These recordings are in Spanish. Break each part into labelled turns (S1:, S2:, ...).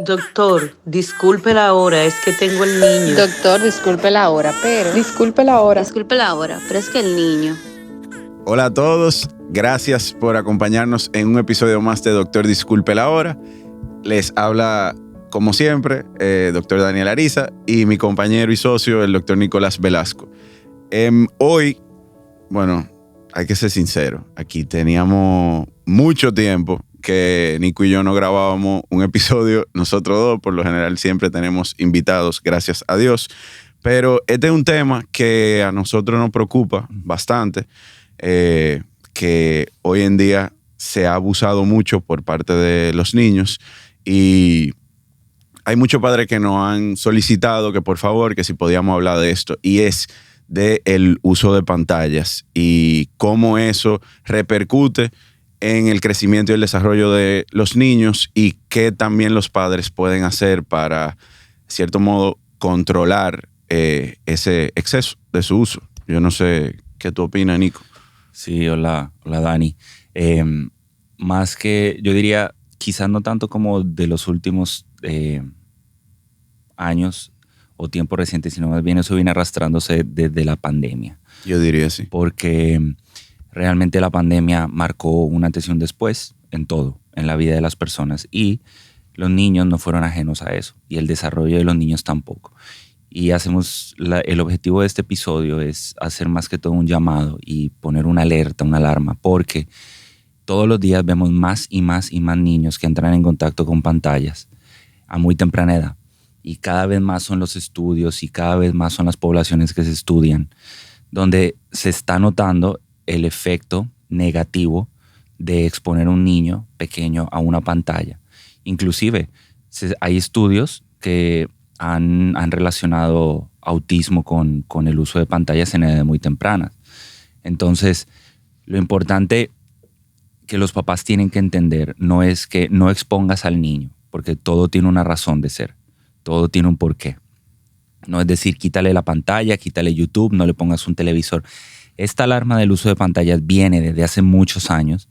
S1: Doctor, disculpe la hora, es que tengo el niño.
S2: Doctor, disculpe la hora, pero...
S3: Disculpe la hora.
S4: Disculpe la hora, pero es que el niño...
S5: Hola a todos, gracias por acompañarnos en un episodio más de Doctor Disculpe la Hora. Les habla, como siempre, doctor Daniel Ariza y mi compañero y socio, el doctor Nicolás Velasco. Hoy, bueno, hay que ser sincero, aquí teníamos mucho tiempo que Nico y yo no grabábamos un episodio, nosotros dos, por lo general siempre tenemos invitados, gracias a Dios, pero este es un tema que a nosotros nos preocupa bastante, que hoy en día se ha abusado mucho por parte de los niños y hay muchos padres que nos han solicitado que por favor, que si podíamos hablar de esto, y es del uso de pantallas y cómo eso repercute en el crecimiento y el desarrollo de los niños y qué también los padres pueden hacer para, de cierto modo, controlar ese exceso de su uso. Yo no sé qué tú opinas, Nico.
S6: Sí, hola Dani. Más que, yo diría, quizás no tanto como de los últimos años o tiempo reciente, sino más bien eso viene arrastrándose desde la pandemia.
S5: Yo diría sí.
S6: Porque realmente la pandemia marcó un antes y un después en todo, en la vida de las personas. Y los niños no fueron ajenos a eso. Y el desarrollo de los niños tampoco. Y el objetivo de este episodio es hacer más que todo un llamado y poner una alerta, una alarma. Porque todos los días vemos más y más y más niños que entran en contacto con pantallas a muy temprana edad. Y cada vez más son los estudios y cada vez más son las poblaciones que se estudian, donde se está notando el efecto negativo de exponer a un niño pequeño a una pantalla. Inclusive hay estudios que han relacionado autismo con el uso de pantallas en edades muy tempranas. Entonces, lo importante que los papás tienen que entender no es que no expongas al niño, porque todo tiene una razón de ser, todo tiene un porqué. No es decir, quítale la pantalla, quítale YouTube, no le pongas un televisor. Esta alarma del uso de pantallas viene desde hace muchos años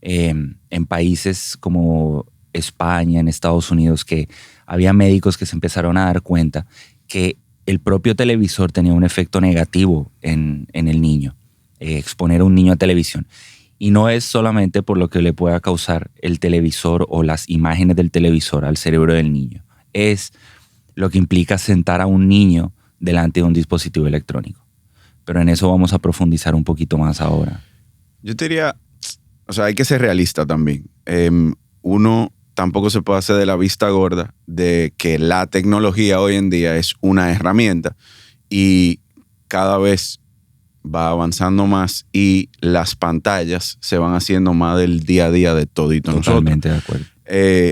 S6: en países como España, en Estados Unidos, que había médicos que se empezaron a dar cuenta que el propio televisor tenía un efecto negativo en el niño, exponer a un niño a televisión. Y no es solamente por lo que le pueda causar el televisor o las imágenes del televisor al cerebro del niño. Es lo que implica sentar a un niño delante de un dispositivo electrónico. Pero en eso vamos a profundizar un poquito más ahora.
S5: Yo te diría, o sea, hay que ser realista también. Uno tampoco se puede hacer de la vista gorda de que la tecnología hoy en día es una herramienta y cada vez va avanzando más y las pantallas se van haciendo más del día a día de todito nosotros.
S6: Totalmente de acuerdo.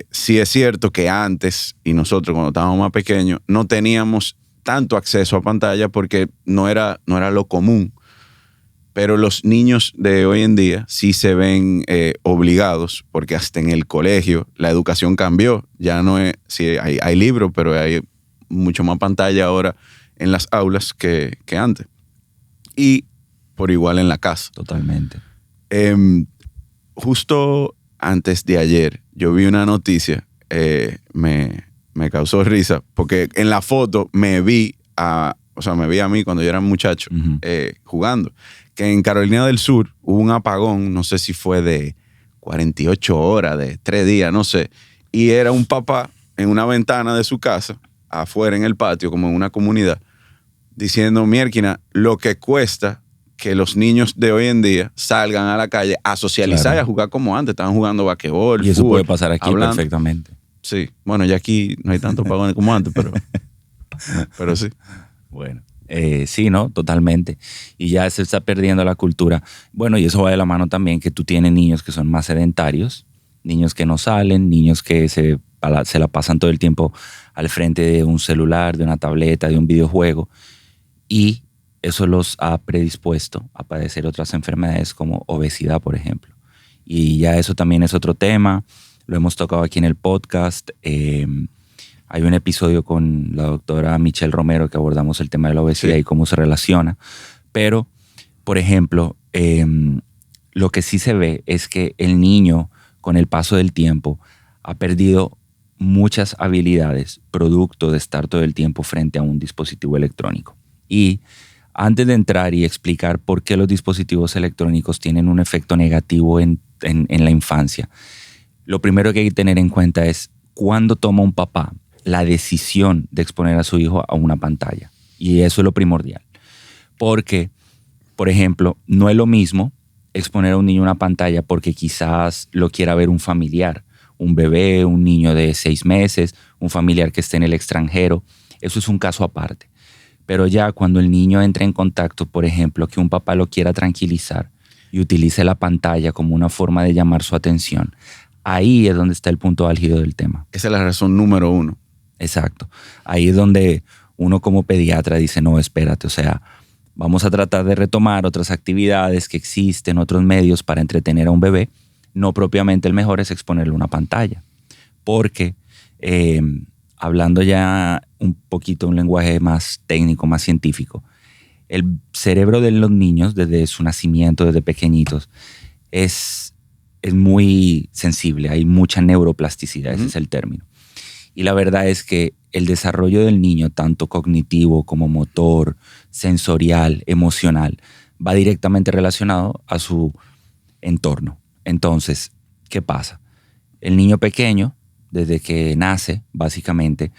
S5: Sí es cierto que antes, y nosotros cuando estábamos más pequeños, no teníamos tanto acceso a pantalla porque no era lo común. Pero los niños de hoy en día sí se ven obligados, porque hasta en el colegio la educación cambió. Ya no es, sí, hay libros, pero hay mucho más pantalla ahora en las aulas que antes. Y por igual en la casa.
S6: Totalmente.
S5: Justo antes de ayer yo vi una noticia, me causó risa, porque en la foto me vi a mí cuando yo era muchacho jugando, que en Carolina del Sur hubo un apagón, no sé si fue de 48 horas, de 3 días, no sé, y era un papá en una ventana de su casa, afuera en el patio, como en una comunidad, diciendo, mierquina, lo que cuesta que los niños de hoy en día salgan a la calle a socializar, claro, y a jugar como antes, estaban jugando basquetbol,
S6: y eso
S5: fútbol,
S6: puede pasar aquí hablando perfectamente.
S5: Sí, bueno, ya aquí no hay tantos apagones como antes, pero sí.
S6: Bueno, sí, ¿no? Totalmente. Y ya se está perdiendo la cultura. Bueno, y eso va de la mano también que tú tienes niños que son más sedentarios, niños que no salen, niños que se la pasan todo el tiempo al frente de un celular, de una tableta, de un videojuego. Y eso los ha predispuesto a padecer otras enfermedades como obesidad, por ejemplo. Y ya eso también es otro tema. Lo hemos tocado aquí en el podcast. Hay un episodio con la doctora Michelle Romero que abordamos el tema de la obesidad, sí, y cómo se relaciona. Pero, por ejemplo, lo que sí se ve es que el niño, con el paso del tiempo, ha perdido muchas habilidades producto de estar todo el tiempo frente a un dispositivo electrónico. Y antes de entrar y explicar por qué los dispositivos electrónicos tienen un efecto negativo en la infancia, lo primero que hay que tener en cuenta es cuándo toma un papá la decisión de exponer a su hijo a una pantalla. Y eso es lo primordial. Porque, por ejemplo, no es lo mismo exponer a un niño a una pantalla porque quizás lo quiera ver un familiar, un bebé, un niño de 6 meses, un familiar que esté en el extranjero. Eso es un caso aparte. Pero ya cuando el niño entra en contacto, por ejemplo, que un papá lo quiera tranquilizar y utilice la pantalla como una forma de llamar su atención, ahí es donde está el punto álgido del tema.
S5: Esa es la razón número 1.
S6: Exacto. Ahí es donde uno como pediatra dice, no, espérate, o sea, vamos a tratar de retomar otras actividades que existen, otros medios para entretener a un bebé. No propiamente el mejor es exponerle una pantalla. Porque, hablando ya un poquito un lenguaje más técnico, más científico, el cerebro de los niños desde su nacimiento, desde pequeñitos, es muy sensible, hay mucha neuroplasticidad, ese es el término. Y la verdad es que el desarrollo del niño, tanto cognitivo como motor, sensorial, emocional, va directamente relacionado a su entorno. Entonces, ¿qué pasa? El niño pequeño, desde que nace, básicamente,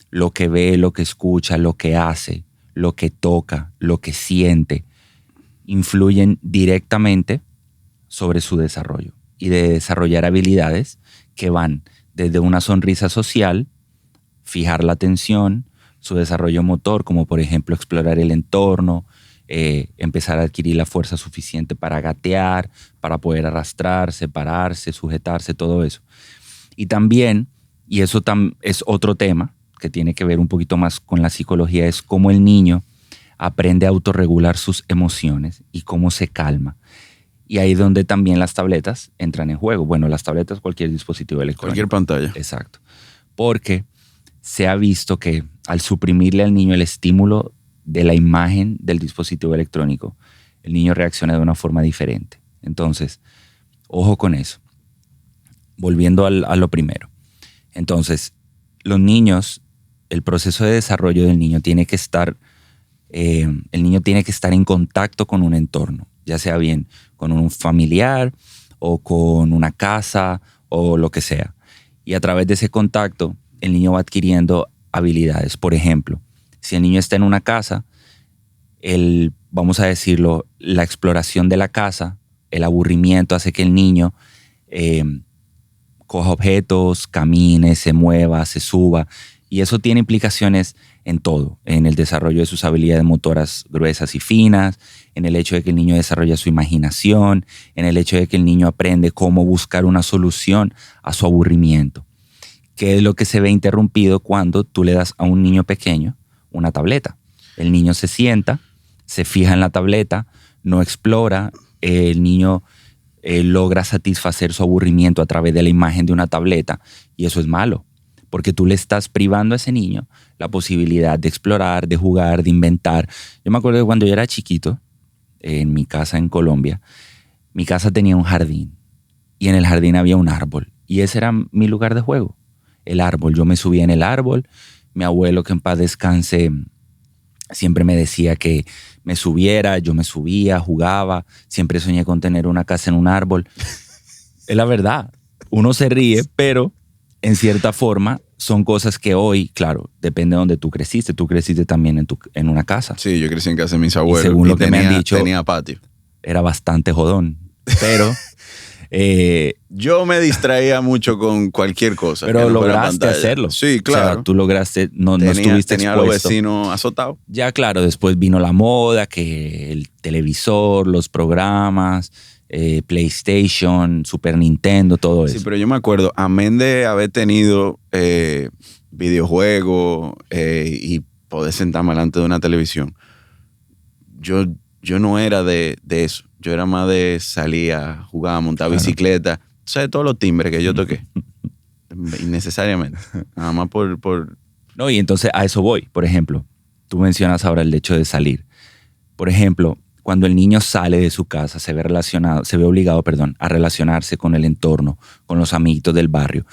S6: lo que ve, lo que escucha, lo que hace, lo que toca, lo que siente, influyen directamente sobre su desarrollo y de desarrollar habilidades que van desde una sonrisa social, fijar la atención, su desarrollo motor, como por ejemplo explorar el entorno, empezar a adquirir la fuerza suficiente para gatear, para poder arrastrarse, pararse, sujetarse, todo eso. Y también, y eso es otro tema que tiene que ver un poquito más con la psicología, es cómo el niño aprende a autorregular sus emociones y cómo se calma. Y ahí es donde también las tabletas entran en juego. Bueno, las tabletas, cualquier dispositivo electrónico.
S5: Cualquier pantalla.
S6: Exacto. Porque se ha visto que al suprimirle al niño el estímulo de la imagen del dispositivo electrónico, el niño reacciona de una forma diferente. Entonces, ojo con eso. Volviendo a lo primero. Entonces, los niños, el proceso de desarrollo del niño tiene que estar, el niño tiene que estar en contacto con un entorno, ya sea bien con un familiar o con una casa o lo que sea. Y a través de ese contacto, el niño va adquiriendo habilidades. Por ejemplo, si el niño está en una casa, vamos a decirlo, la exploración de la casa, el aburrimiento hace que el niño coja objetos, camine, se mueva, se suba. Y eso tiene implicaciones en todo, en el desarrollo de sus habilidades motoras gruesas y finas, en el hecho de que el niño desarrolla su imaginación, en el hecho de que el niño aprende cómo buscar una solución a su aburrimiento. ¿Qué es lo que se ve interrumpido cuando tú le das a un niño pequeño una tableta? El niño se sienta, se fija en la tableta, no explora, el niño logra satisfacer su aburrimiento a través de la imagen de una tableta, y eso es malo, porque tú le estás privando a ese niño la posibilidad de explorar, de jugar, de inventar. Yo me acuerdo que cuando yo era chiquito, en mi casa en Colombia, mi casa tenía un jardín, y en el jardín había un árbol, y ese era mi lugar de juego, el árbol. Yo me subía en el árbol, mi abuelo, que en paz descanse, siempre me decía que me subiera, yo me subía, jugaba, siempre soñé con tener una casa en un árbol. Es la verdad, uno se ríe, pero en cierta forma son cosas que hoy, claro, depende de donde tú creciste también en una casa.
S5: Sí, yo crecí en casa de mis abuelos.
S6: Y según lo que me han dicho,
S5: tenía patio.
S6: Era bastante jodón, pero...
S5: yo me distraía mucho con cualquier cosa.
S6: Pero lograste hacerlo.
S5: Sí, claro.
S6: O sea, tú lograste, no estuviste
S5: tenía
S6: expuesto.
S5: a los vecinos azotados.
S6: Ya, claro, después vino la moda, que el televisor, los programas, PlayStation, Super Nintendo, todo eso.
S5: Sí, pero yo me acuerdo, amén de haber tenido videojuegos y poder sentarme delante de una televisión, yo no era de eso. Yo era más de salir a jugar, a montar bicicleta. Tú sabes todos los timbres que yo toqué. Innecesariamente. Nada más por...
S6: No, y entonces a eso voy. Por ejemplo, tú mencionas ahora el hecho de salir. Por ejemplo, cuando el niño sale de su casa, se ve obligado a relacionarse con el entorno, con los amiguitos del barrio.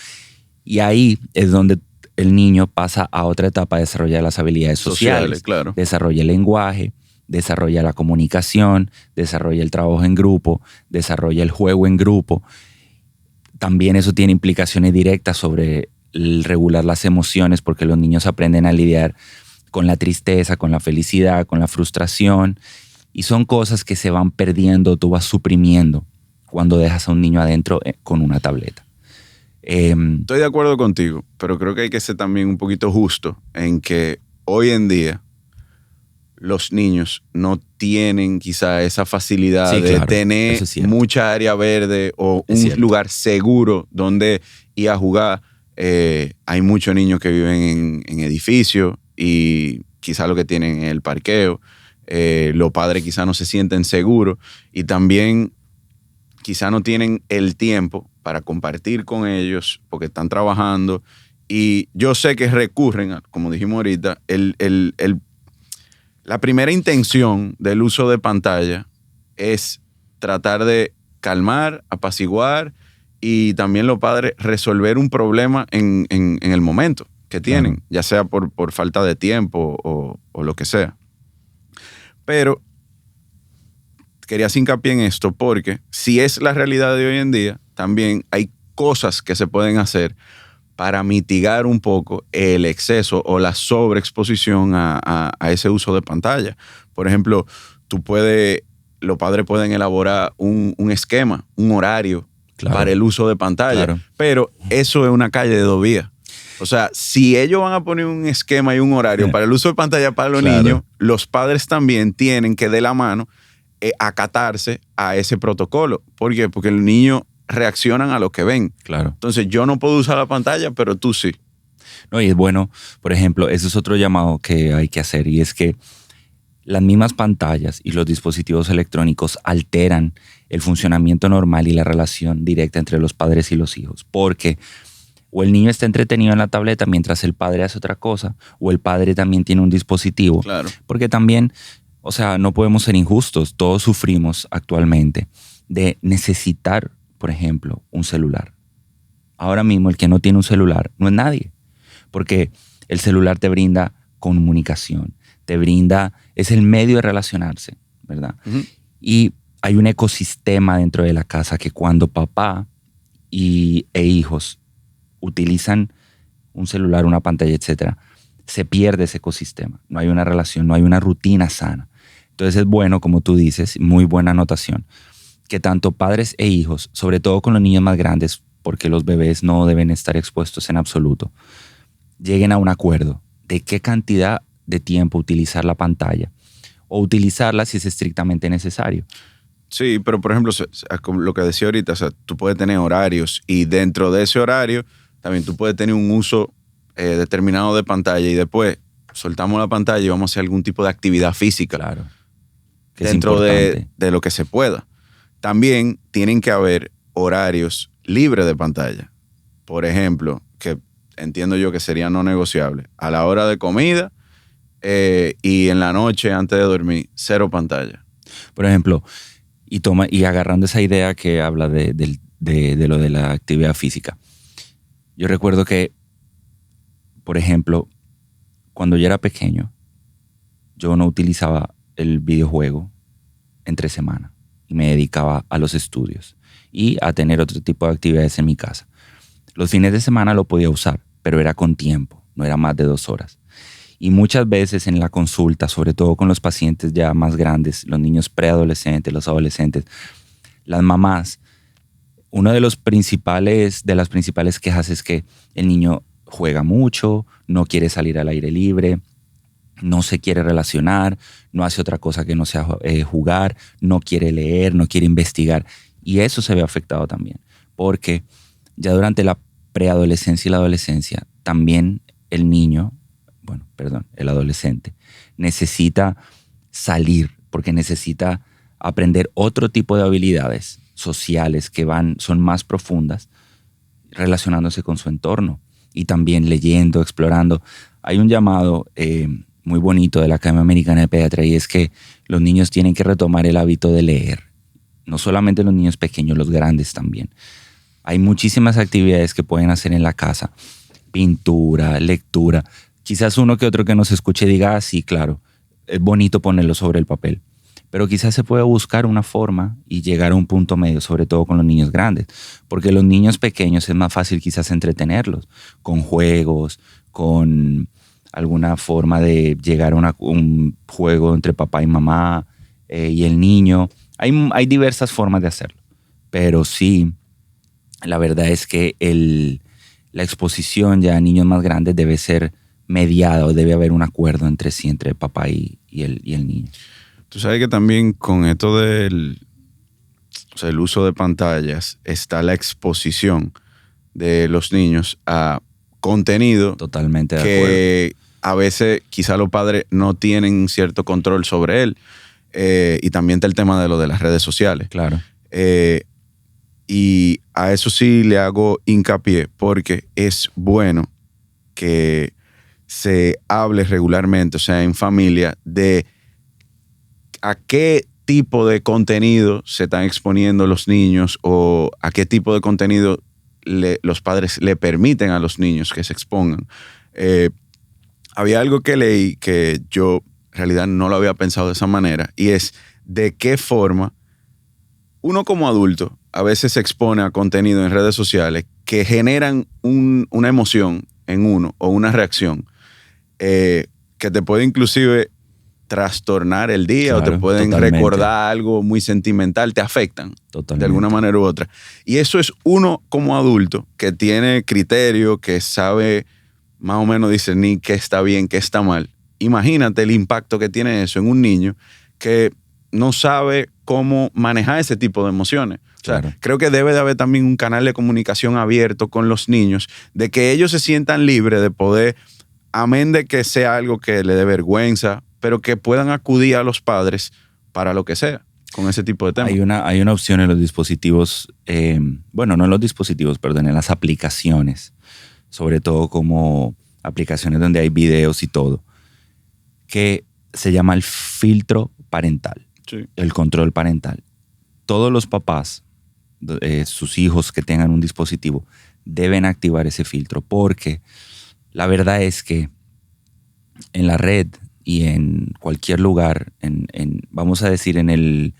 S6: Y ahí es donde el niño pasa a otra etapa de desarrollar las habilidades sociales.
S5: Claro.
S6: Desarrolla el lenguaje, desarrolla la comunicación, desarrolla el trabajo en grupo, desarrolla el juego en grupo. También eso tiene implicaciones directas sobre el regular las emociones, porque los niños aprenden a lidiar con la tristeza, con la felicidad, con la frustración. Y son cosas que se van perdiendo, tú vas suprimiendo cuando dejas a un niño adentro con una tableta.
S5: Estoy de acuerdo contigo, pero creo que hay que ser también un poquito justo en que hoy en día los niños no tienen quizá esa facilidad de tener mucha área verde o un lugar seguro donde ir a jugar. Hay muchos niños que viven en edificios y quizá lo que tienen es el parqueo. Los padres quizá no se sienten seguros y también quizá no tienen el tiempo para compartir con ellos porque están trabajando. Y yo sé que recurren, como dijimos ahorita, la primera intención del uso de pantalla es tratar de calmar, apaciguar y también los padres resolver un problema en el momento que tienen, ya sea por falta de tiempo o lo que sea. Pero quería hacer hincapié en esto porque si es la realidad de hoy en día, también hay cosas que se pueden hacer para mitigar un poco el exceso o la sobreexposición a ese uso de pantalla. Por ejemplo, los padres pueden elaborar un esquema, un horario para el uso de pantalla, pero eso es una calle de dos vías. O sea, si ellos van a poner un esquema y un horario para el uso de pantalla para los niños, los padres también tienen que de la mano acatarse a ese protocolo. ¿Por qué? Porque los niños reaccionan a lo que ven.
S6: Claro.
S5: Entonces, yo no puedo usar la pantalla, pero tú sí.
S6: No, y es bueno, por ejemplo, ese es otro llamado que hay que hacer, y es que las mismas pantallas y los dispositivos electrónicos alteran el funcionamiento normal y la relación directa entre los padres y los hijos, porque o el niño está entretenido en la tableta mientras el padre hace otra cosa, o el padre también tiene un dispositivo.
S5: Claro.
S6: Porque también, o sea, no podemos ser injustos. Todos sufrimos actualmente de necesitar, por ejemplo, un celular. Ahora mismo el que no tiene un celular no es nadie, porque el celular te brinda comunicación, es el medio de relacionarse, ¿verdad? Uh-huh. Y hay un ecosistema dentro de la casa que cuando papá e hijos utilizan un celular, una pantalla, etcétera, se pierde ese ecosistema. No hay una relación, no hay una rutina sana. Entonces es bueno, como tú dices, muy buena anotación, que tanto padres e hijos, sobre todo con los niños más grandes, porque los bebés no deben estar expuestos en absoluto, lleguen a un acuerdo de qué cantidad de tiempo utilizar la pantalla o utilizarla si es estrictamente necesario.
S5: Sí, pero por ejemplo, lo que decía ahorita, o sea, tú puedes tener horarios y dentro de ese horario también tú puedes tener un uso determinado de pantalla y después soltamos la pantalla y vamos a hacer algún tipo de actividad física.
S6: Claro.
S5: Dentro de lo que se pueda. También tienen que haber horarios libres de pantalla. Por ejemplo, que entiendo yo que sería no negociable. A la hora de comida y en la noche antes de dormir, cero pantalla.
S6: Por ejemplo, y agarrando esa idea que habla de lo de la actividad física. Yo recuerdo que, por ejemplo, cuando yo era pequeño, yo no utilizaba el videojuego entre semana y me dedicaba a los estudios y a tener otro tipo de actividades en mi casa. Los fines de semana lo podía usar, pero era con tiempo, no era más de 2 horas. Y muchas veces en la consulta, sobre todo con los pacientes ya más grandes, los niños preadolescentes, los adolescentes, las mamás, una de las principales quejas es que el niño juega mucho, no quiere salir al aire libre, no se quiere relacionar, no hace otra cosa que no sea jugar, no quiere leer, no quiere investigar. Y eso se ve afectado también, porque ya durante la preadolescencia y la adolescencia, también el adolescente necesita salir, porque necesita aprender otro tipo de habilidades sociales que son más profundas, relacionándose con su entorno y también leyendo, explorando. Hay un llamado muy bonito de la Academia Americana de Pediatría y es que los niños tienen que retomar el hábito de leer. No solamente los niños pequeños, los grandes también. Hay muchísimas actividades que pueden hacer en la casa. Pintura, lectura. Quizás uno que otro que nos escuche diga, ah, sí, claro, es bonito ponerlo sobre el papel. Pero quizás se puede buscar una forma y llegar a un punto medio, sobre todo con los niños grandes. Porque los niños pequeños es más fácil quizás entretenerlos con juegos, con alguna forma de llegar a un juego entre papá y mamá y el niño. Hay diversas formas de hacerlo. Pero sí, la verdad es que la exposición ya a niños más grandes debe ser mediada o debe haber un acuerdo entre sí, entre el papá y el niño.
S5: Tú sabes que también con esto del el uso de pantallas está la exposición de los niños a contenido
S6: Totalmente de
S5: que a veces quizá los padres no tienen cierto control sobre él. Y también está el tema de lo de las redes sociales.
S6: Claro.
S5: Y a eso sí le hago hincapié porque es bueno que se hable regularmente, o sea, en familia, de a qué tipo de contenido se están exponiendo los niños o a qué tipo de contenido los padres le permiten a los niños que se expongan. Había algo que leí que yo en realidad no lo había pensado de esa manera y es de qué forma uno como adulto a veces se expone a contenido en redes sociales que generan una emoción en uno o una reacción que te puede inclusive trastornar el día, claro, o te pueden recordar algo muy sentimental, te afectan de alguna manera u otra. Y eso es uno como adulto que tiene criterio, que sabe más o menos discernir qué está bien, qué está mal. Imagínate el impacto que tiene eso en un niño que no sabe cómo manejar ese tipo de emociones. O sea, claro, creo que debe de haber también un canal de comunicación abierto con los niños, de que ellos se sientan libres de poder, amén de que sea algo que le dé vergüenza, pero que puedan acudir a los padres para lo que sea, con ese tipo de temas.
S6: Hay una opción en los dispositivos, no en los dispositivos, perdón, en las aplicaciones, sobre todo como aplicaciones donde hay videos y todo, que se llama el filtro parental, sí, el control parental. Todos los papás, sus hijos que tengan un dispositivo, deben activar ese filtro, porque la verdad es que en la red y en cualquier lugar, vamos a decir en el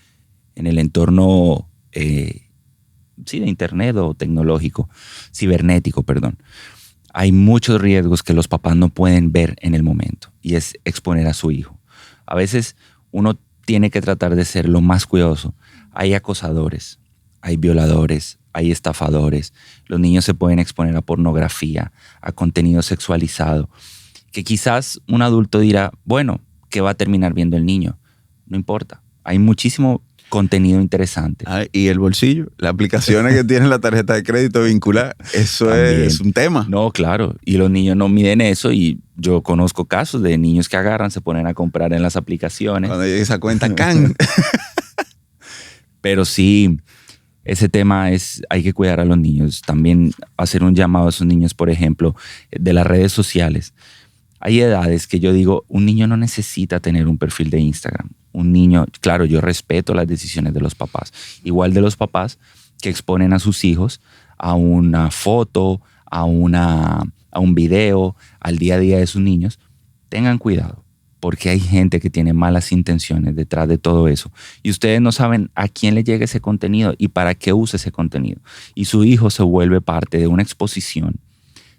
S6: entorno de internet o tecnológico, cibernético, perdón, hay muchos riesgos que los papás no pueden ver en el momento y es exponer a su hijo. A veces uno tiene que tratar de ser lo más cuidadoso. Hay acosadores, hay violadores, hay estafadores. Los niños se pueden exponer a pornografía, a contenido sexualizado, que quizás un adulto dirá, bueno, ¿qué va a terminar viendo el niño? No importa. Hay muchísimo contenido interesante.
S5: Y el bolsillo, las aplicaciones que tienen la tarjeta de crédito vinculada, eso es un tema.
S6: No, claro. Y los niños no miden eso y yo conozco casos de niños que agarran, se ponen a comprar en las aplicaciones.
S5: Cuando llega esa cuenta, ¡can!
S6: Pero sí, ese tema hay que cuidar a los niños. También hacer un llamado a esos niños, por ejemplo, de las redes sociales. Hay edades que yo digo, un niño no necesita tener un perfil de Instagram. Un niño, claro, yo respeto las decisiones de los papás. Igual de los papás que exponen a sus hijos a una foto, a un video, al día a día de sus niños. Tengan cuidado, porque hay gente que tiene malas intenciones detrás de todo eso. Y ustedes no saben a quién le llega ese contenido y para qué usa ese contenido. Y su hijo se vuelve parte de una exposición,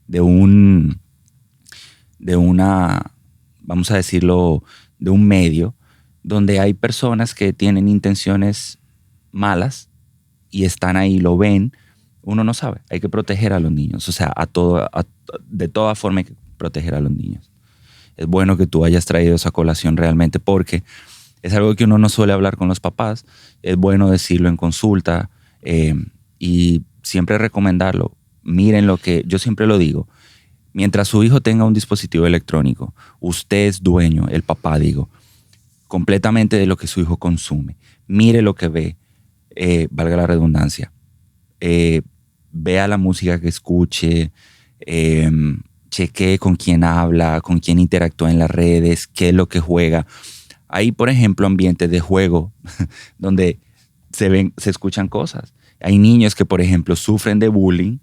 S6: de una, vamos a decirlo, de un medio donde hay personas que tienen intenciones malas y están ahí, lo ven. Uno no sabe, hay que proteger a los niños. O sea, de toda forma hay que proteger a los niños. Es bueno que tú hayas traído esa colación realmente porque es algo que uno no suele hablar con los papás. Es bueno decirlo en consulta y siempre recomendarlo. Miren lo que yo siempre lo digo. Mientras su hijo tenga un dispositivo electrónico, usted es dueño, el papá, digo, completamente de lo que su hijo consume. Mire lo que ve, valga la redundancia. Vea la música que escuche, chequee con quién habla, con quién interactúa en las redes, qué es lo que juega. Hay, por ejemplo, ambientes de juego donde se escuchan cosas Hay niños que, por ejemplo, sufren de bullying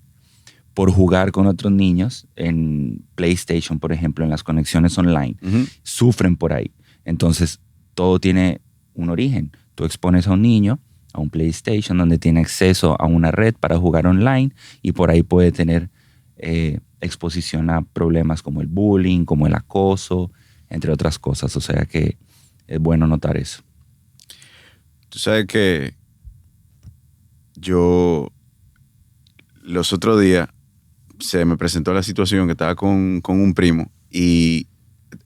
S6: por jugar con otros niños en PlayStation, por ejemplo, en las conexiones online. Sufren por ahí. Entonces, todo tiene un origen. Tú expones a un niño a un PlayStation donde tiene acceso a una red para jugar online y por ahí puede tener exposición a problemas como el bullying, como el acoso, entre otras cosas. O sea que es bueno notar eso.
S5: Tú sabes que yo los otros días se me presentó la situación que estaba con un primo y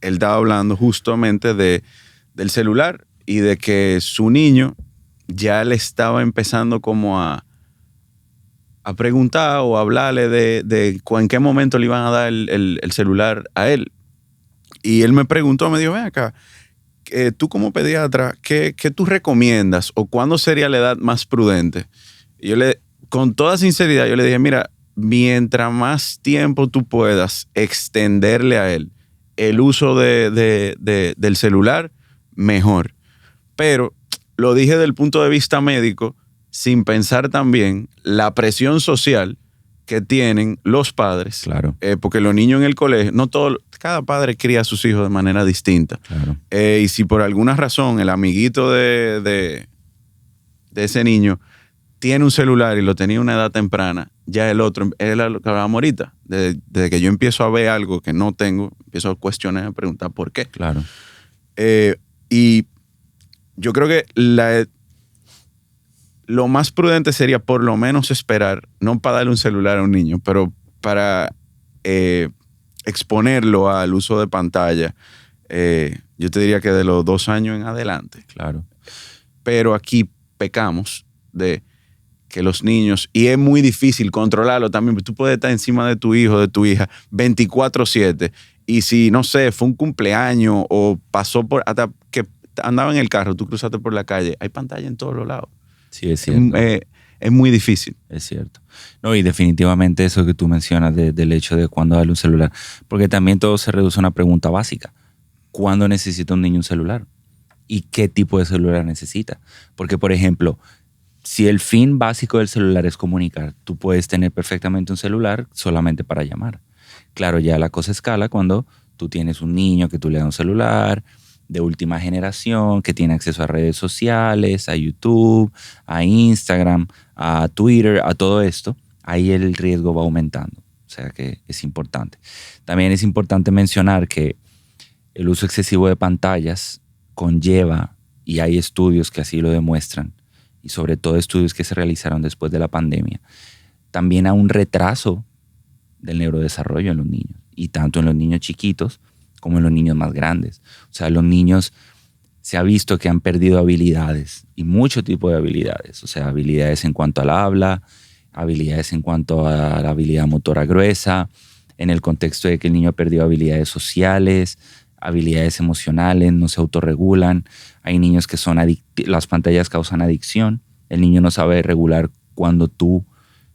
S5: él estaba hablando justamente del celular y de que su niño ya le estaba empezando como a preguntar o a hablarle de en qué momento le iban a dar el celular a él. Y él me preguntó, me dijo, ven acá, tú como pediatra, ¿qué tú recomiendas o cuándo sería la edad más prudente? Y yo con toda sinceridad, yo le dije, mira, mientras más tiempo tú puedas extenderle a él el uso del celular, mejor. Pero lo dije desde el punto de vista médico, sin pensar también la presión social que tienen los padres.
S6: Claro.
S5: Porque los niños en el colegio, cada padre cría a sus hijos de manera distinta.
S6: Claro.
S5: Y si por alguna razón el amiguito de ese niño tiene un celular y lo tenía a una edad temprana, ya el otro, es lo que hablábamos ahorita, desde que yo empiezo a ver algo que no tengo, empiezo a cuestionar, a preguntar por qué.
S6: Claro.
S5: Y yo creo que lo más prudente sería por lo menos esperar, no para darle un celular a un niño, pero para exponerlo al uso de pantalla, yo te diría que de los 2 años en adelante.
S6: Claro.
S5: Pero aquí pecamos de que los niños, y es muy difícil controlarlo también, tú puedes estar encima de tu hijo, de tu hija, 24/7, y si, no sé, fue un cumpleaños o pasó por, hasta que andaba en el carro, tú cruzaste por la calle, hay pantalla en todos los lados.
S6: Sí, es cierto.
S5: Es muy difícil.
S6: Es cierto. No, y definitivamente eso que tú mencionas del hecho de cuándo darle un celular, porque también todo se reduce a una pregunta básica. ¿Cuándo necesita un niño un celular? ¿Y qué tipo de celular necesita? Porque, por ejemplo, si el fin básico del celular es comunicar, tú puedes tener perfectamente un celular solamente para llamar. Claro, ya la cosa escala cuando tú tienes un niño que tú le das un celular de última generación, que tiene acceso a redes sociales, a YouTube, a Instagram, a Twitter, a todo esto. Ahí el riesgo va aumentando. O sea que es importante. También es importante mencionar que el uso excesivo de pantallas conlleva, y hay estudios que así lo demuestran, y sobre todo estudios que se realizaron después de la pandemia, también a un retraso del neurodesarrollo en los niños, y tanto en los niños chiquitos como en los niños más grandes. O sea, los niños se ha visto que han perdido habilidades, y mucho tipo de habilidades. O sea, habilidades en cuanto al habla, habilidades en cuanto a la habilidad motora gruesa, en el contexto de que el niño ha perdido habilidades sociales, habilidades emocionales, no se autorregulan. Hay niños que las pantallas causan adicción. El niño no sabe regular cuando tú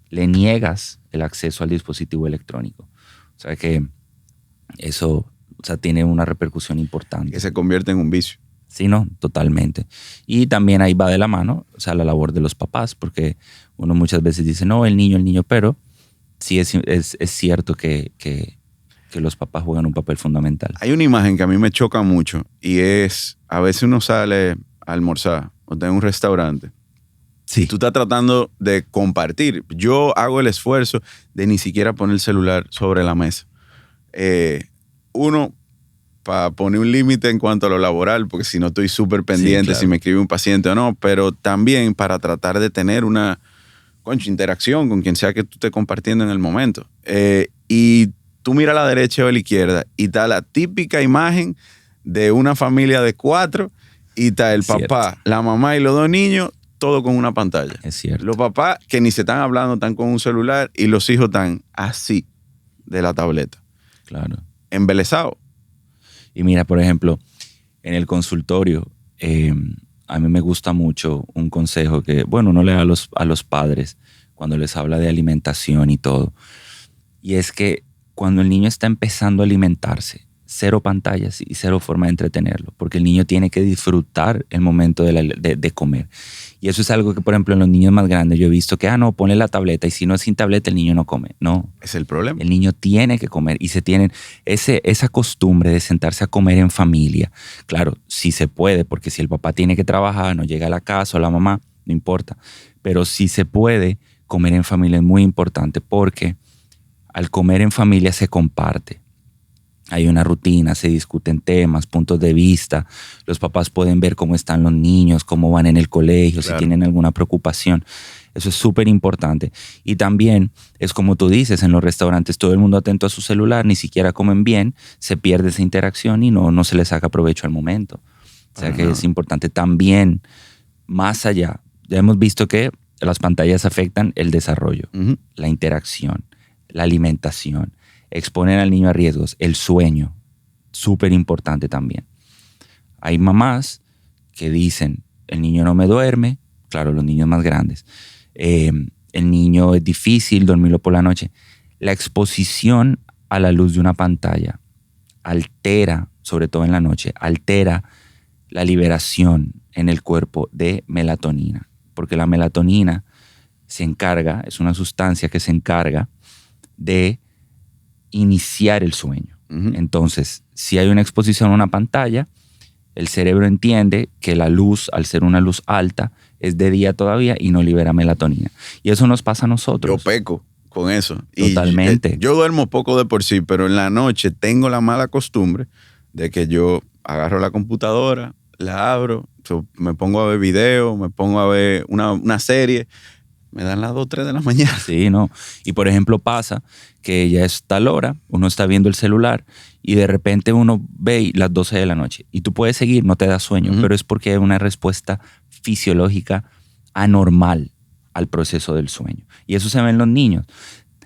S6: le niegas el acceso al dispositivo electrónico. O sea que eso, tiene una repercusión importante.
S5: Que se convierte en un vicio.
S6: Sí, no, totalmente. Y también ahí va de la mano, la labor de los papás, porque uno muchas veces dice, no, el niño, pero sí es cierto que los papás juegan un papel fundamental.
S5: Hay una imagen que a mí me choca mucho y es, a veces uno sale a almorzar o está en un restaurante.
S6: Sí.
S5: Y tú estás tratando de compartir. Yo hago el esfuerzo de ni siquiera poner el celular sobre la mesa. Uno, para poner un límite en cuanto a lo laboral, porque si no estoy súper pendiente, sí, claro, si me escribe un paciente o no, pero también para tratar de tener una interacción con quien sea que tú estés compartiendo en el momento. Y tú miras a la derecha o a la izquierda y está la típica imagen de una familia de 4 y está el papá, la mamá y los 2 niños, todo con una pantalla.
S6: Es cierto.
S5: Los papás que ni se están hablando, están con un celular y los hijos están así de la tableta.
S6: Claro.
S5: Embelesados.
S6: Y mira, por ejemplo, en el consultorio, a mí me gusta mucho un consejo que, uno le da a los padres cuando les habla de alimentación y todo. Y es que cuando el niño está empezando a alimentarse, cero pantallas y cero forma de entretenerlo, porque el niño tiene que disfrutar el momento de comer. Y eso es algo que, por ejemplo, en los niños más grandes yo he visto que, no, ponle la tableta y si no es sin tableta el niño no come. No.
S5: Es el problema.
S6: El niño tiene que comer y se tienen esa costumbre de sentarse a comer en familia. Claro, sí se puede, porque si el papá tiene que trabajar, no llega a la casa o la mamá, no importa. Pero si se puede, comer en familia es muy importante porque al comer en familia se comparte. Hay una rutina, se discuten temas, puntos de vista. Los papás pueden ver cómo están los niños, cómo van en el colegio, claro, si tienen alguna preocupación. Eso es súper importante. Y también es como tú dices, en los restaurantes todo el mundo atento a su celular, ni siquiera comen bien, se pierde esa interacción y no se le saca provecho al momento. O sea que es importante también, más allá. Ya hemos visto que las pantallas afectan el desarrollo, la interacción, la alimentación, exponen al niño a riesgos, el sueño, súper importante también. Hay mamás que dicen, el niño no me duerme, claro, los niños más grandes, el niño es difícil dormirlo por la noche. La exposición a la luz de una pantalla altera, sobre todo en la noche, altera la liberación en el cuerpo de melatonina, porque la melatonina se encarga, es una sustancia que se encarga de iniciar el sueño. Entonces, si hay una exposición a una pantalla, el cerebro entiende que la luz, al ser una luz alta, es de día todavía y no libera melatonina. Y eso nos pasa a nosotros.
S5: Yo peco con eso.
S6: Totalmente.
S5: Y yo duermo poco de por sí, pero en la noche tengo la mala costumbre de que yo agarro la computadora, la abro, me pongo a ver video, me pongo a ver una serie. Me dan las 2, 3 de la mañana.
S6: Sí, no. Y por ejemplo pasa que ya es tal hora, uno está viendo el celular y de repente uno ve las 12 de la noche y tú puedes seguir, no te da sueño, pero es porque hay una respuesta fisiológica anormal al proceso del sueño. Y eso se ve en los niños.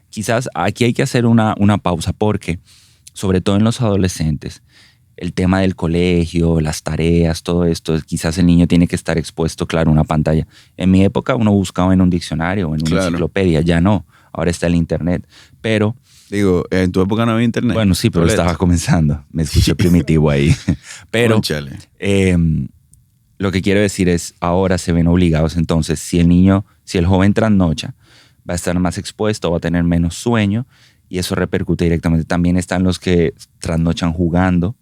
S6: Quizás aquí hay que hacer una pausa porque, sobre todo en los adolescentes, el tema del colegio, las tareas, todo esto, quizás el niño tiene que estar expuesto, claro, a una pantalla. En mi época uno buscaba en un diccionario o en una enciclopedia, ya no, ahora está el internet, pero...
S5: Digo, en tu época no había internet.
S6: Bueno, sí, pero estaba comenzando, me escuché primitivo ahí. Pero lo que quiero decir es, ahora se ven obligados, entonces, si el joven trasnocha, va a estar más expuesto, va a tener menos sueño y eso repercute directamente. También están los que trasnochan jugando,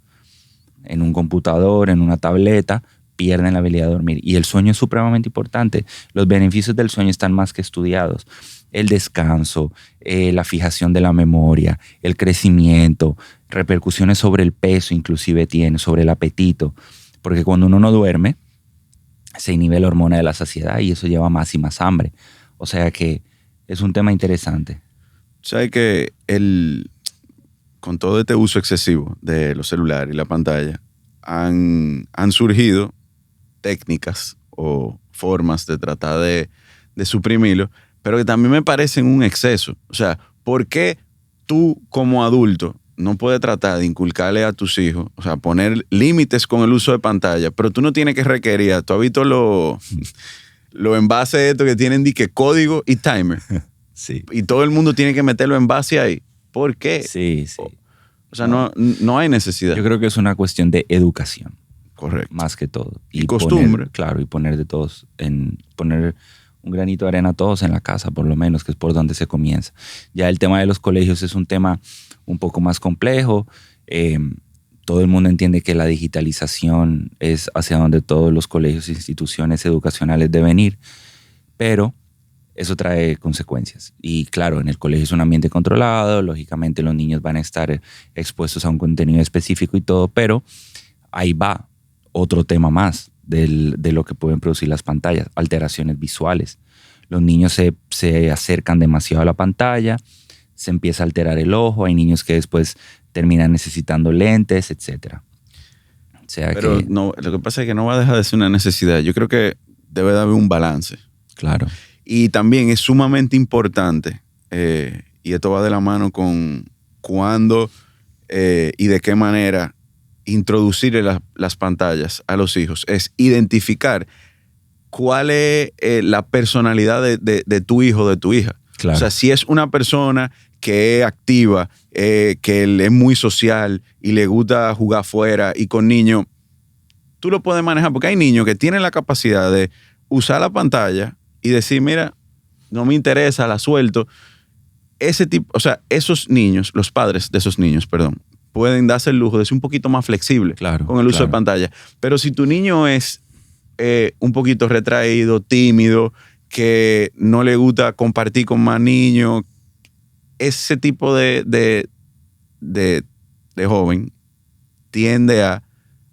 S6: en un computador, en una tableta, pierden la habilidad de dormir. Y el sueño es supremamente importante. Los beneficios del sueño están más que estudiados. El descanso, la fijación de la memoria, el crecimiento, repercusiones sobre el peso inclusive tiene, sobre el apetito. Porque cuando uno no duerme, se inhibe la hormona de la saciedad y eso lleva más y más hambre. O sea que es un tema interesante.
S5: ¿Sabes que con todo este uso excesivo de los celulares y la pantalla, han surgido técnicas o formas de tratar de suprimirlo, pero que también me parecen un exceso? O sea, ¿por qué tú como adulto no puedes tratar de inculcarle a tus hijos, o sea, poner límites con el uso de pantalla, pero tú no tienes que requerir? ¿Tú has visto los envases estos que tienen código y timer?
S6: Sí.
S5: Y todo el mundo tiene que meterlo en base ahí. ¿Por qué?
S6: Sí.
S5: O sea, no hay necesidad.
S6: Yo creo que es una cuestión de educación.
S5: Correcto.
S6: Más que todo.
S5: Y costumbre.
S6: Claro, y poner poner un granito de arena a todos en la casa, por lo menos, que es por donde se comienza. Ya el tema de los colegios es un tema un poco más complejo. Todo el mundo entiende que la digitalización es hacia donde todos los colegios e instituciones educacionales deben ir, pero eso trae consecuencias. Y claro, en el colegio es un ambiente controlado, lógicamente los niños van a estar expuestos a un contenido específico y todo, pero ahí va otro tema más de lo que pueden producir las pantallas, alteraciones visuales. Los niños se acercan demasiado a la pantalla, se empieza a alterar el ojo, hay niños que después terminan necesitando lentes, etc. O sea,
S5: pero no, lo que pasa es que no va a dejar de ser una necesidad. Yo creo que debe de haber un balance.
S6: Claro.
S5: Y también es sumamente importante, y esto va de la mano con cuándo y de qué manera introducirle las pantallas a los hijos, es identificar cuál es la personalidad de tu hijo o de tu hija. Claro. O sea, si es una persona que es activa, que él es muy social y le gusta jugar afuera y con niños, tú lo puedes manejar porque hay niños que tienen la capacidad de usar la pantalla y decir, mira, no me interesa, la suelto. Ese tipo, o sea, esos niños, los padres de esos niños, perdón, pueden darse el lujo de ser un poquito más flexible con el uso de pantalla. Pero si tu niño es un poquito retraído, tímido, que no le gusta compartir con más niños, ese tipo de joven tiende a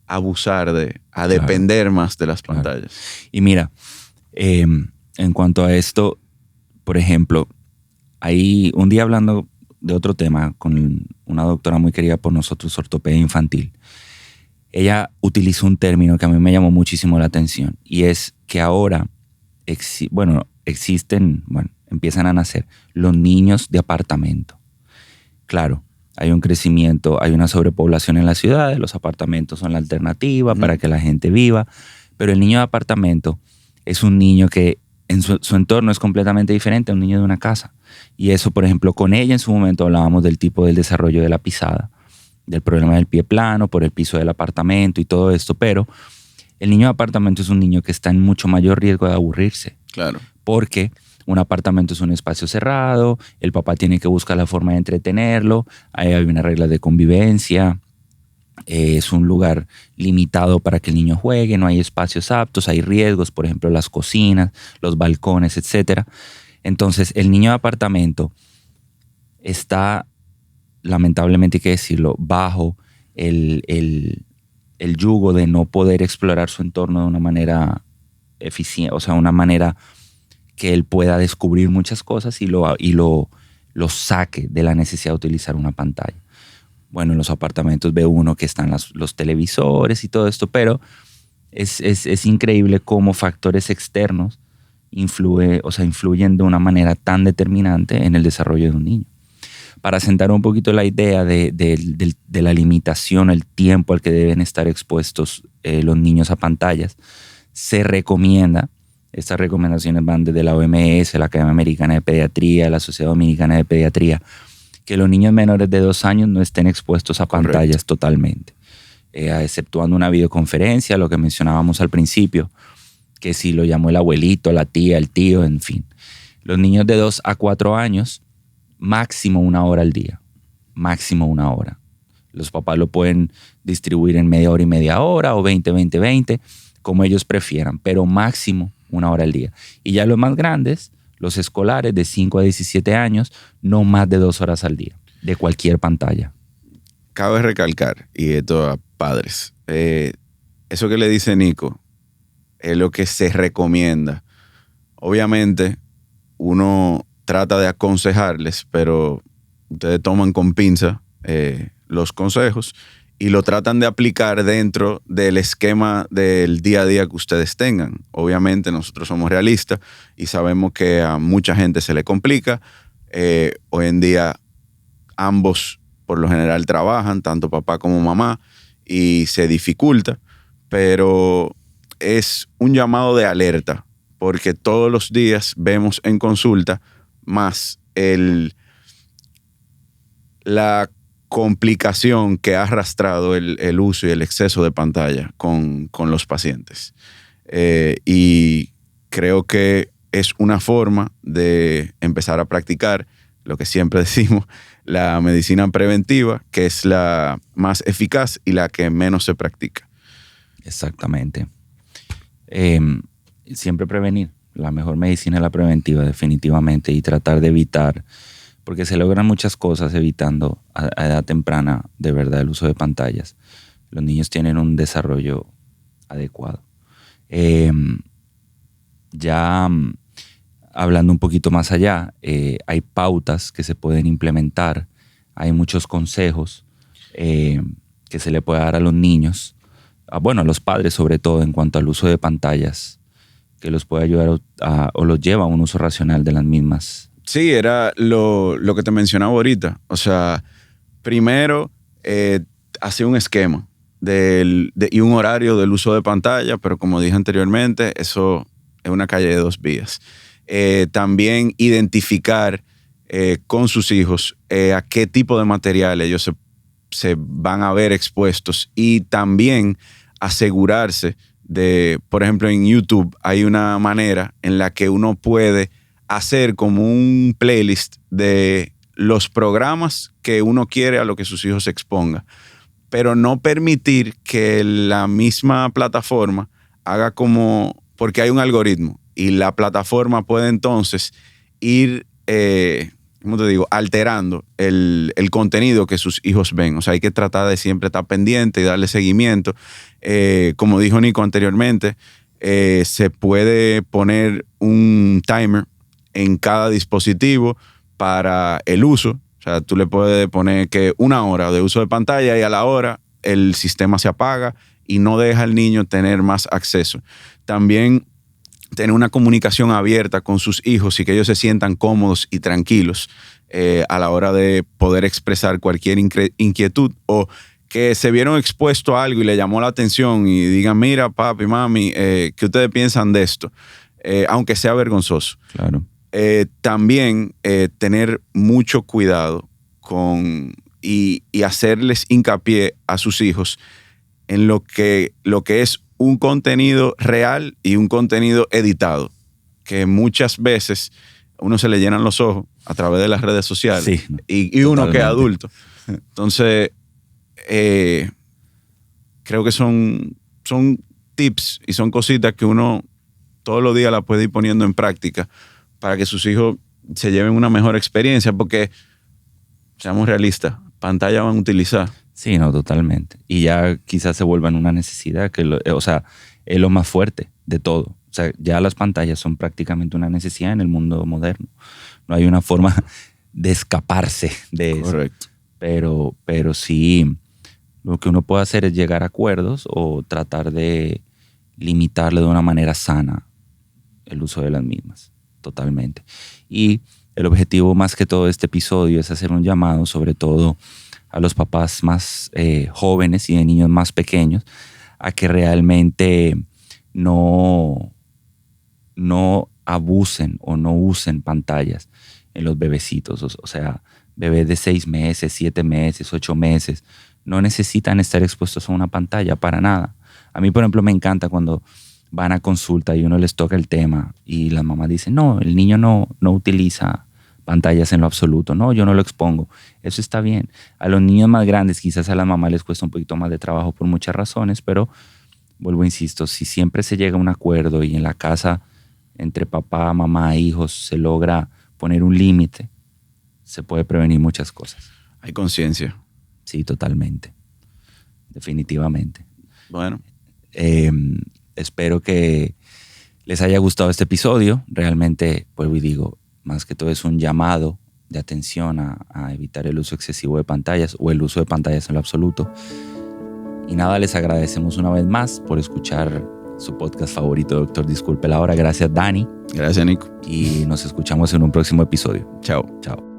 S5: abusar a depender más de las pantallas.
S6: Y mira, en cuanto a esto, por ejemplo, hay un día hablando de otro tema con una doctora muy querida por nosotros, ortopedia infantil. Ella utilizó un término que a mí me llamó muchísimo la atención y es que ahora empiezan a nacer los niños de apartamento. Claro, hay un crecimiento, hay una sobrepoblación en las ciudades, los apartamentos son la alternativa para que la gente viva, pero el niño de apartamento es un niño que en su entorno es completamente diferente a un niño de una casa. Y eso, por ejemplo, con ella en su momento hablábamos del tipo del desarrollo de la pisada, del problema del pie plano, por el piso del apartamento y todo esto, pero el niño de apartamento es un niño que está en mucho mayor riesgo de aburrirse.
S5: Claro.
S6: Porque un apartamento es un espacio cerrado, el papá tiene que buscar la forma de entretenerlo, hay una regla de convivencia, es un lugar limitado para que el niño juegue, no hay espacios aptos, hay riesgos, por ejemplo, las cocinas, los balcones, etc. Entonces, el niño de apartamento está, lamentablemente hay que decirlo, bajo el yugo de no poder explorar su entorno de una manera eficiente, o sea, una manera que él pueda descubrir muchas cosas y lo saque de la necesidad de utilizar una pantalla. Bueno, en los apartamentos ve uno que están los televisores y todo esto, pero es increíble cómo factores externos influyen de una manera tan determinante en el desarrollo de un niño. Para sentar un poquito la idea de la limitación, el tiempo al que deben estar expuestos los niños a pantallas, se recomienda, estas recomendaciones van desde la OMS, la Academia Americana de Pediatría, la Sociedad Dominicana de Pediatría, que los niños menores de 2 años no estén expuestos a pantallas totalmente, exceptuando una videoconferencia, lo que mencionábamos al principio, que si lo llamó el abuelito, la tía, el tío, en fin. Los niños de 2 a 4 años, máximo 1 hora al día, máximo 1 hora. Los papás lo pueden distribuir en media hora y media hora o 20, 20, 20, como ellos prefieran, pero máximo 1 hora al día. Y ya los más grandes, los escolares de 5 a 17 años, no más de 2 horas al día, de cualquier pantalla.
S5: Cabe recalcar, y esto a padres, eso que le dice Nico es lo que se recomienda. Obviamente, uno trata de aconsejarles, pero ustedes toman con pinza los consejos y lo tratan de aplicar dentro del esquema del día a día que ustedes tengan. Obviamente nosotros somos realistas y sabemos que a mucha gente se le complica. Hoy en día ambos por lo general trabajan, tanto papá como mamá, y se dificulta, pero es un llamado de alerta porque todos los días vemos en consulta más la complicación que ha arrastrado el uso y el exceso de pantalla con los pacientes. Y creo que es una forma de empezar a practicar lo que siempre decimos, la medicina preventiva, que es la más eficaz y la que menos se practica.
S6: Exactamente. Siempre prevenir. La mejor medicina es la preventiva, definitivamente, y tratar de evitar, porque se logran muchas cosas evitando a edad temprana de verdad el uso de pantallas. Los niños tienen un desarrollo adecuado. Ya hablando un poquito más allá, hay pautas que se pueden implementar, hay muchos consejos que se le puede dar a los niños, a los padres sobre todo en cuanto al uso de pantallas, que los puede ayudar o los lleva a un uso racional de las mismas.
S5: Sí, era lo que te mencionaba ahorita. O sea, primero hacer un esquema y un horario del uso de pantalla, pero como dije anteriormente, eso es una calle de 2 vías. También identificar con sus hijos, a qué tipo de material ellos se van a ver expuestos, y también asegurarse de, por ejemplo, en YouTube hay una manera en la que uno puede hacer como un playlist de los programas que uno quiere a lo que sus hijos se expongan, pero no permitir que la misma plataforma haga como, porque hay un algoritmo y la plataforma puede entonces ir, ¿cómo te digo?, alterando el contenido que sus hijos ven. O sea, hay que tratar de siempre estar pendiente y darle seguimiento. Como dijo Nico anteriormente, se puede poner un timer en cada dispositivo para el uso. O sea, tú le puedes poner que 1 hora de uso de pantalla y a la hora el sistema se apaga y no deja al niño tener más acceso. También tener una comunicación abierta con sus hijos y que ellos se sientan cómodos y tranquilos a la hora de poder expresar cualquier inquietud, o que se vieron expuestos a algo y le llamó la atención y digan, mira, papi, mami, ¿qué ustedes piensan de esto? Aunque sea vergonzoso.
S6: Claro.
S5: También tener mucho cuidado y hacerles hincapié a sus hijos en lo que es un contenido real y un contenido editado, que muchas veces uno se le llenan los ojos a través de las redes sociales,
S6: sí,
S5: y uno que es adulto. Entonces, creo que son tips y son cositas que uno todos los días la puede ir poniendo en práctica para que sus hijos se lleven una mejor experiencia, porque, seamos realistas, pantalla van a utilizar.
S6: Sí, no, totalmente. Y ya quizás se vuelvan una necesidad, o sea, es lo más fuerte de todo. O sea, ya las pantallas son prácticamente una necesidad en el mundo moderno. No hay una forma de escaparse de eso.
S5: Correcto.
S6: Pero sí, lo que uno puede hacer es llegar a acuerdos o tratar de limitarle de una manera sana el uso de las mismas. Totalmente. Y el objetivo más que todo de este episodio es hacer un llamado, sobre todo a los papás más jóvenes y de niños más pequeños, a que realmente no abusen o no usen pantallas en los bebecitos. O sea, bebés de 6 meses, 7 meses, 8 meses, no necesitan estar expuestos a una pantalla para nada. A mí, por ejemplo, me encanta cuando van a consulta y uno les toca el tema y la mamá dice, no, el niño no utiliza pantallas en lo absoluto. No, yo no lo expongo. Eso está bien. A los niños más grandes quizás a la mamá les cuesta un poquito más de trabajo por muchas razones, pero vuelvo, insisto, si siempre se llega a un acuerdo y en la casa entre papá, mamá e hijos se logra poner un límite, se puede prevenir muchas cosas.
S5: Hay conciencia.
S6: Sí, totalmente. Definitivamente.
S5: Bueno.
S6: Espero que les haya gustado este episodio. Realmente, vuelvo y digo, más que todo es un llamado de atención a evitar el uso excesivo de pantallas o el uso de pantallas en lo absoluto. Y nada, les agradecemos una vez más por escuchar su podcast favorito, Doctor Disculpe la Hora. Gracias, Dani.
S5: Gracias, Nico.
S6: Y nos escuchamos en un próximo episodio.
S5: Chao.
S6: Chao.